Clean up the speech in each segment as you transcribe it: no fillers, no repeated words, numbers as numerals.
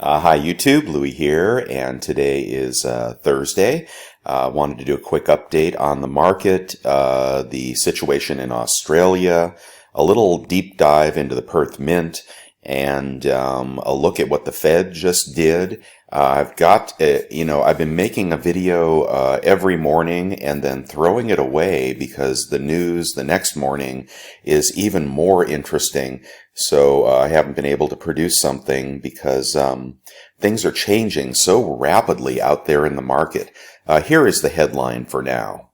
Hi YouTube, Louis here, and today is Thursday. Wanted to do a quick update on the market, the situation in Australia, a little deep dive into the Perth Mint, and a look at what the Fed just did. I've been making a video every morning and then throwing it away because the news the next morning is even more interesting. So I haven't been able to produce something because things are changing so rapidly out there in the market. Here is the headline for now.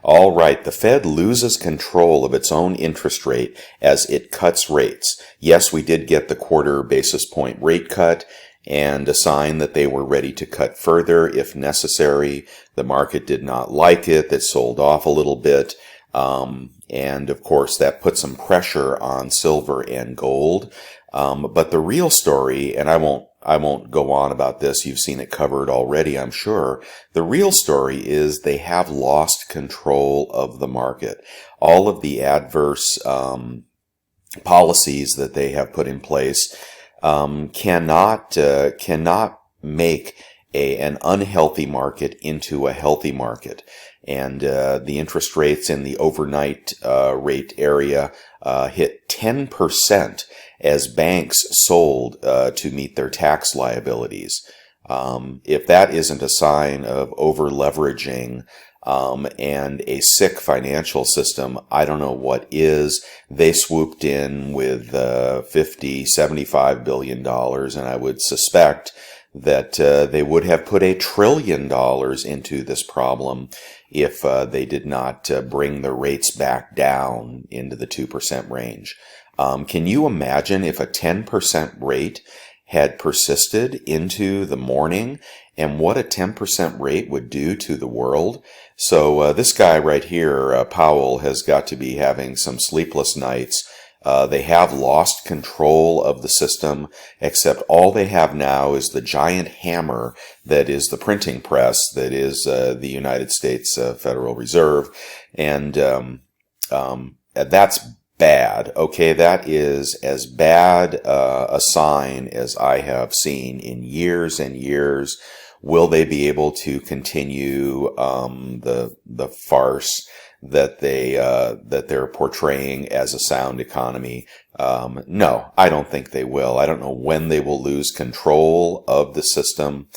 All right, the Fed loses control of its own interest rate as it cuts rates. Yes, we did get the quarter basis point rate cut and a sign that they were ready to cut further if necessary. The market did not like it. That sold off a little bit. And of course, that put some pressure on silver and gold. But the real story, and I won't go on about this. You've seen it covered already, I'm sure. The real story is they have lost control of the market. All of the adverse policies that they have put in place cannot make an unhealthy market into a healthy market. And the interest rates in the overnight rate area hit 10% as banks sold to meet their tax liabilities. If that isn't a sign of over-leveraging and a sick financial system, I don't know what is. They swooped in with $50–75 billion, and I would suspect that they would have put $1 trillion into this problem if they did not bring the rates back down into the 2% range. Can you imagine if a 10% rate had persisted into the morning and what a 10% rate would do to the world? So this guy right here, Powell, has got to be having some sleepless nights. They have lost control of the system, except all they have now is the giant hammer that is the printing press that is the United States Federal Reserve. And that's bad. Okay, that is as bad a sign as I have seen in years and years. Will they be able to continue the farce that they're portraying as a sound economy? No, I don't think they will. I don't know when they will lose control of the system.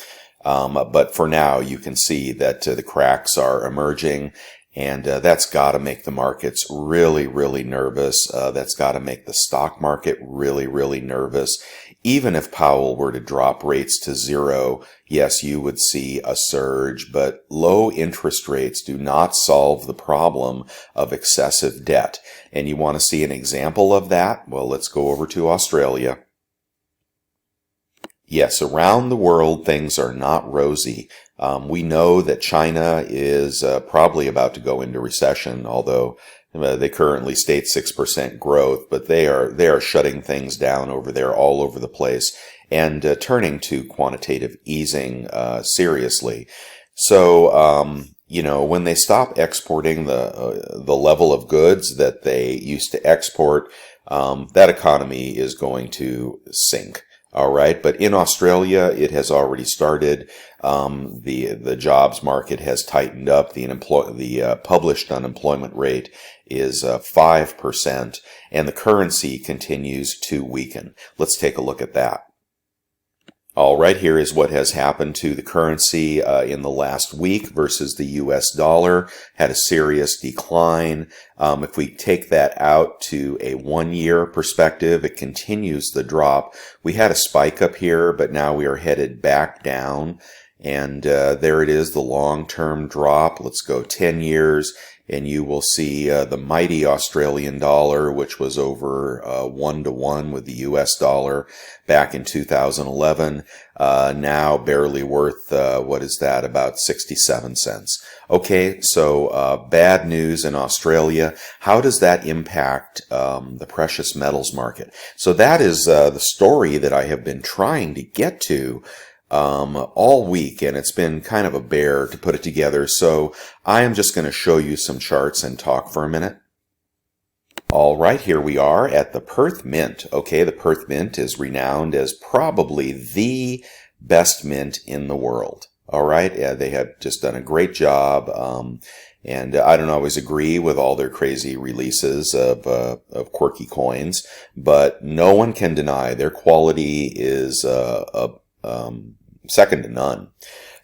But for now, you can see that the cracks are emerging. And that's got to make the markets really, really nervous. That's got to make the stock market really, really nervous. Even if Powell were to drop rates to zero, yes, you would see a surge, but low interest rates do not solve the problem of excessive debt. And you want to see an example of that? Well, let's go over to Australia. Yes, around the world, things are not rosy. We know that China is probably about to go into recession, although they currently state 6% growth, but they are shutting things down over there all over the place and turning to quantitative easing seriously. So, when they stop exporting the level of goods that they used to export, that economy is going to sink. All right, but in Australia, it has already started. The jobs market has tightened up. The published unemployment rate is 5%, and the currency continues to weaken. Let's take a look at that. All right, here is what has happened to the currency in the last week versus the US dollar. Had a serious decline. If we take that out to a 1-year perspective, it continues the drop. We had a spike up here, but now we are headed back down. And there it is, the long-term drop. Let's go 10 years. And you will see the mighty Australian dollar, which was over 1-to-1 with the US dollar back in 2011, now barely worth, about 67 cents. Okay, so bad news in Australia. How does that impact the precious metals market? So that is the story that I have been trying to get to all week, and it's been kind of a bear to put it together. So I am just going to show you some charts and talk for a minute. All right, here we are at the Perth Mint. Okay, the Perth Mint is renowned as probably the best mint in the world. All right, yeah, they have just done a great job, and I don't always agree with all their crazy releases of quirky coins, but no one can deny their quality is second to none.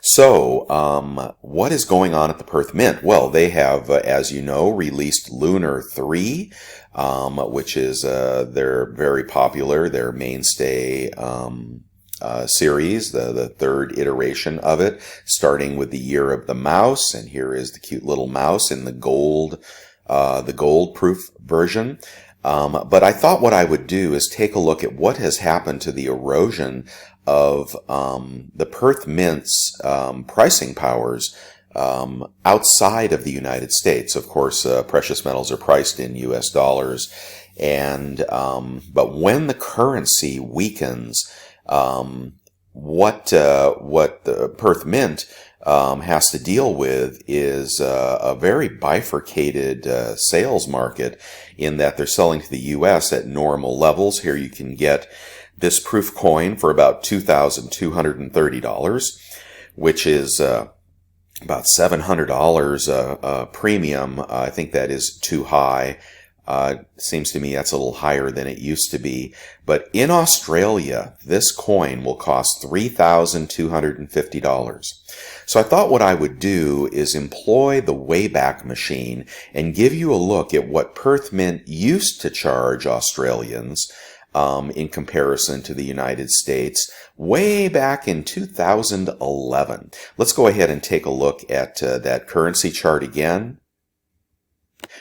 So, what is going on at the Perth Mint? Well, they have, as you know, released Lunar 3, which is their very popular, their mainstay series, the third iteration of it, starting with the Year of the Mouse. And here is the cute little mouse in the gold proof version. But I thought what I would do is take a look at what has happened to the erosion of the Perth Mint's pricing powers outside of the United States. Of course, precious metals are priced in U.S. dollars, and but when the currency weakens, what the Perth Mint has to deal with is a very bifurcated sales market, in that they're selling to the U.S. at normal levels. Here you can get this proof coin for about $2,230, which is about $700 premium. I think that is too high. Seems to me that's a little higher than it used to be. But in Australia, this coin will cost $3,250. So I thought what I would do is employ the Wayback Machine and give you a look at what Perth Mint used to charge Australians in comparison to the United States way back in 2011. Let's go ahead and take a look at that currency chart again.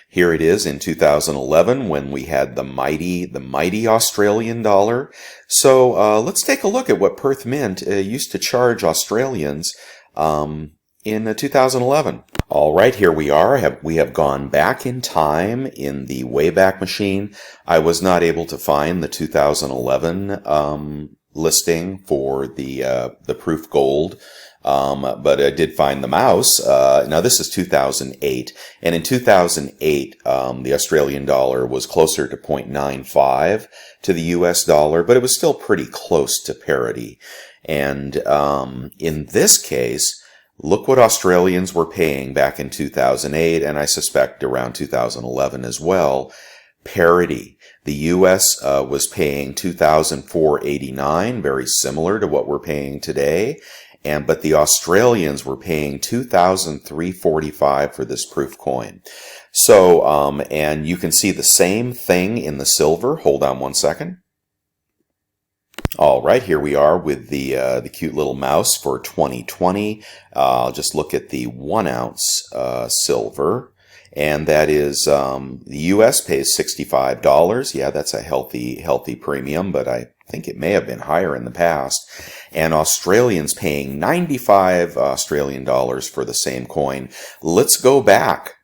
Here it is in 2011 when we had the mighty Australian dollar. So let's take a look at what Perth Mint used to charge Australians in 2011. All right, here we are. We have gone back in time in the Wayback Machine. I was not able to find the 2011 listing for the proof gold. But I did find the mouse. Now this is 2008, and in 2008, the Australian dollar was closer to 0.95 to the US dollar, but it was still pretty close to parity. And in this case, look what Australians were paying back in 2008, and I suspect around 2011 as well. Parity. The U.S. Was paying $2,489, very similar to what we're paying today. But the Australians were paying $2,345 for this proof coin. So, and you can see the same thing in the silver. Hold on one second. All right, here we are with the cute little mouse for 2020. I'll just look at the 1 ounce silver, and that is the U.S. pays $65. Yeah, that's a healthy premium, but I think it may have been higher in the past. And Australians paying 95 Australian dollars for the same coin. Let's go back.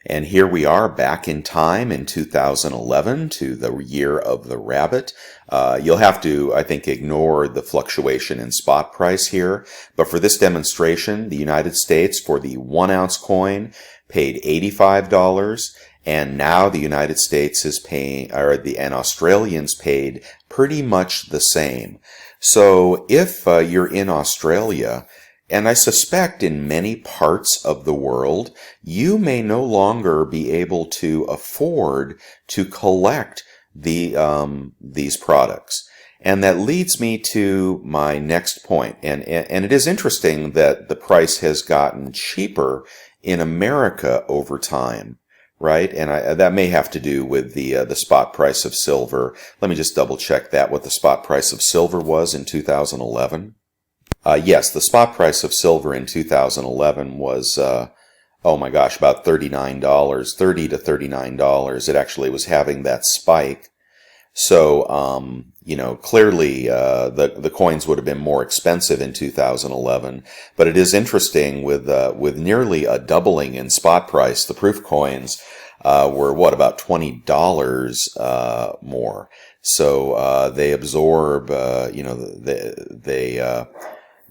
And here we are back in time in 2011 to the Year of the Rabbit. You'll have to, I think, ignore the fluctuation in spot price here. But for this demonstration, the United States for the 1 ounce coin paid $85. And now the United States is paying, and Australians paid pretty much the same. So if you're in Australia, and I suspect in many parts of the world, you may no longer be able to afford to collect these products. And that leads me to my next point. And it is interesting that the price has gotten cheaper in America over time, right? And that may have to do with the spot price of silver. Let me just double check that, what the spot price of silver was in 2011. Yes, the spot price of silver in 2011 was, oh my gosh, about $39, $30 to $39. It actually was having that spike. So, clearly, the coins would have been more expensive in 2011. But it is interesting with nearly a doubling in spot price, the proof coins, were about $20, more. So, they absorb,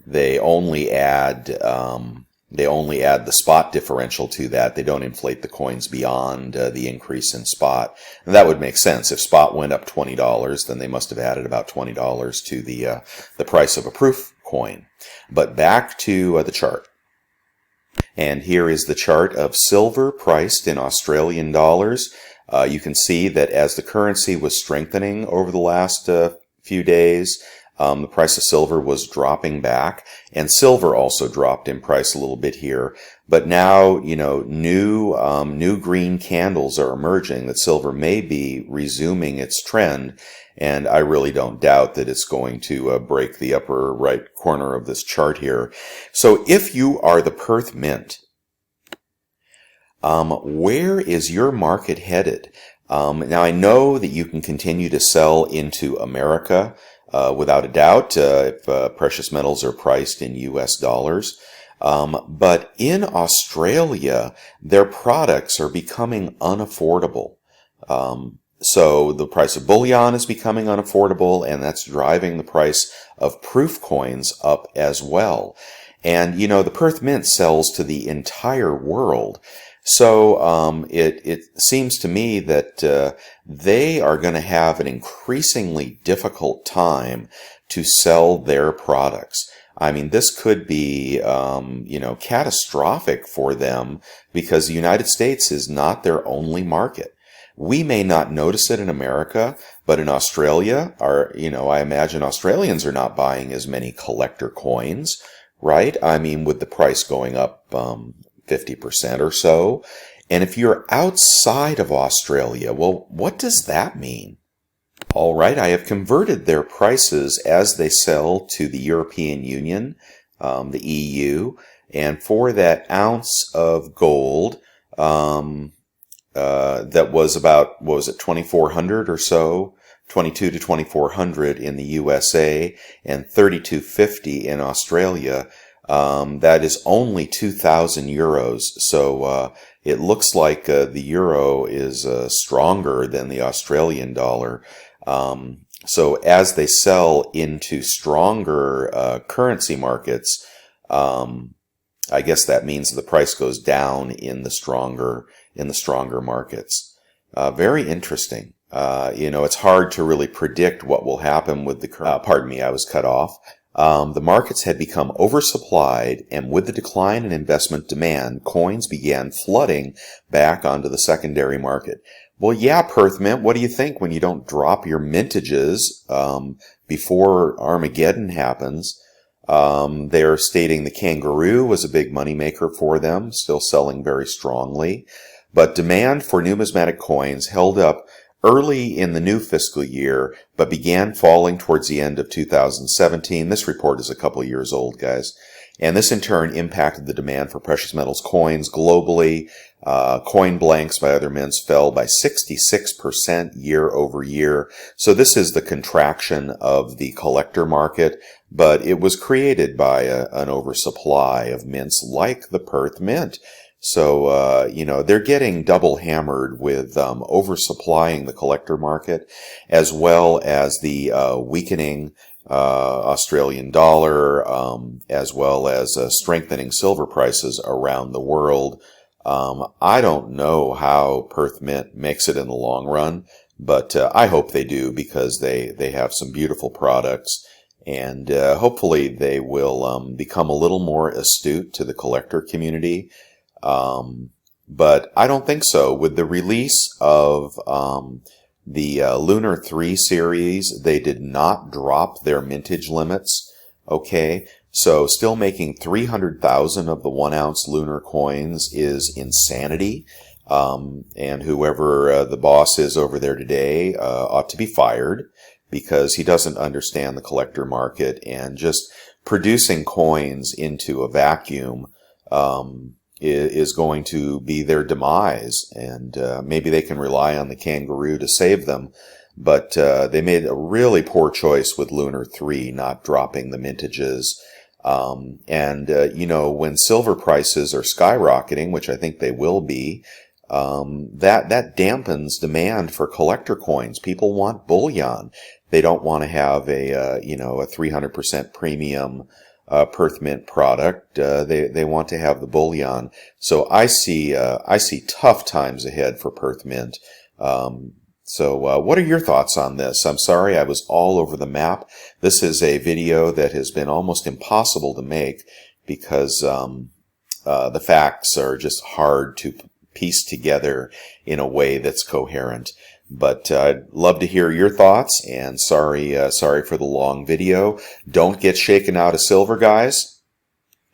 they only add, They only add the spot differential to that. They don't inflate the coins beyond the increase in spot. And that would make sense. If spot went up $20, then they must have added about $20 to the price of a proof coin. But back to the chart. And here is the chart of silver priced in Australian dollars. You can see that as the currency was strengthening over the last few days, the price of silver was dropping back, and silver also dropped in price a little bit here. But now, new green candles are emerging that silver may be resuming its trend, and I really don't doubt that it's going to break the upper right corner of this chart here. So if you are the Perth Mint, where is your market headed? Now I know that you can continue to sell into America, without a doubt, if precious metals are priced in US dollars. But in Australia, their products are becoming unaffordable. So the price of bullion is becoming unaffordable, and that's driving the price of proof coins up as well. And, the Perth Mint sells to the entire world. So it seems to me that they are going to have an increasingly difficult time to sell their products. I mean, this could be, catastrophic for them, because the United States is not their only market. We may not notice it in America, but in Australia, I imagine Australians are not buying as many collector coins, right? I mean, with the price going up 50% or so. And if you're outside of Australia, well, what does that mean? All right, I have converted their prices as they sell to the European Union, the EU, and for that ounce of gold, that was about, what was it, 2,400 or so, 22 to 2,400 in the USA, and 3,250 in Australia. That is only 2,000 euros. So it looks like the euro is stronger than the Australian dollar. So as they sell into stronger currency markets, I guess that means the price goes down in the stronger markets. Very interesting. It's hard to really predict what will happen with the pardon me, I was cut off. The markets had become oversupplied, and with the decline in investment demand, coins began flooding back onto the secondary market. Well, yeah, Perth Mint, what do you think when you don't drop your mintages before Armageddon happens? They're stating the kangaroo was a big moneymaker for them, still selling very strongly. But demand for numismatic coins held up early in the new fiscal year, but began falling towards the end of 2017. This report is a couple years old, guys. And this in turn impacted the demand for precious metals coins globally. Coin blanks by other mints fell by 66% year over year. So this is the contraction of the collector market, but it was created by an oversupply of mints like the Perth Mint. So, they're getting double hammered with oversupplying the collector market, as well as the weakening Australian dollar, as well as strengthening silver prices around the world. I don't know how Perth Mint makes it in the long run, but I hope they do, because they have some beautiful products, and hopefully they will become a little more astute to the collector community. But I don't think so. With the release of the Lunar 3 series, they did not drop their mintage limits. Okay, so still making 300,000 of the 1 ounce lunar coins is insanity. And whoever the boss is over there today ought to be fired, because he doesn't understand the collector market, and just producing coins into a vacuum is going to be their demise. And maybe they can rely on the kangaroo to save them, but they made a really poor choice with Lunar 3 not dropping the mintages. When silver prices are skyrocketing, which I think they will be, that dampens demand for collector coins. People want bullion. They don't want to have a 300% premium Perth Mint product. They want to have the bullion. So I see tough times ahead for Perth Mint. So what are your thoughts on this? I'm sorry I was all over the map. This is a video that has been almost impossible to make because the facts are just hard to piece together in a way that's coherent. But I'd love to hear your thoughts, and sorry for the long video. Don't get shaken out of silver, guys.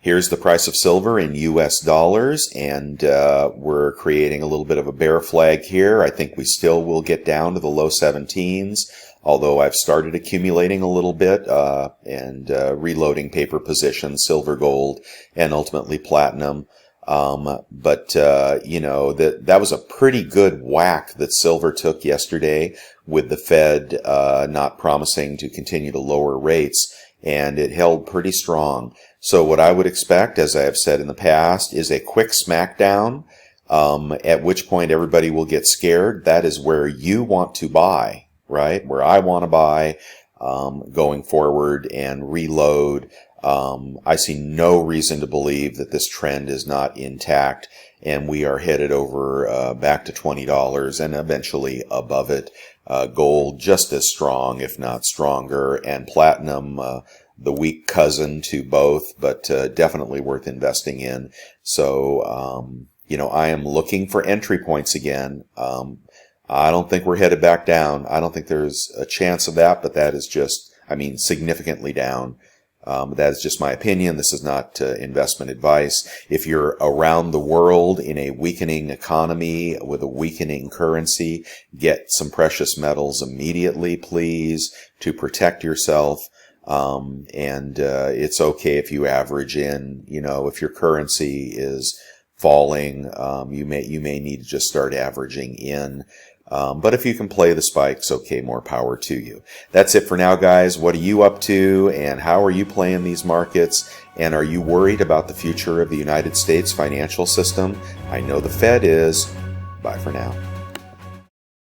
Here's the price of silver in US dollars, and we're creating a little bit of a bear flag here. I think we still will get down to the low 17s, although I've started accumulating a little bit and reloading paper positions, silver, gold, and ultimately platinum. But that was a pretty good whack that silver took yesterday with the Fed not promising to continue to lower rates, and it held pretty strong. So what I would expect, as I have said in the past, is a quick smackdown, at which point everybody will get scared. That is where you want to buy, right? Where I want to buy going forward and reload. I see no reason to believe that this trend is not intact, and we are headed over back to $20 and eventually above it. Gold just as strong, if not stronger, and platinum the weak cousin to both, but definitely worth investing in. So, I am looking for entry points again. I don't think we're headed back down. I don't think there's a chance of that, but that is just, significantly down. That is just my opinion. This is not investment advice. If you're around the world in a weakening economy with a weakening currency, get some precious metals immediately, please, to protect yourself. It's okay if you average in, if your currency is falling, you may need to just start averaging in. But if you can play the spikes, okay, more power to you. That's it for now, guys. What are you up to, and how are you playing these markets? And are you worried about the future of the United States financial system? I know the Fed is. Bye for now.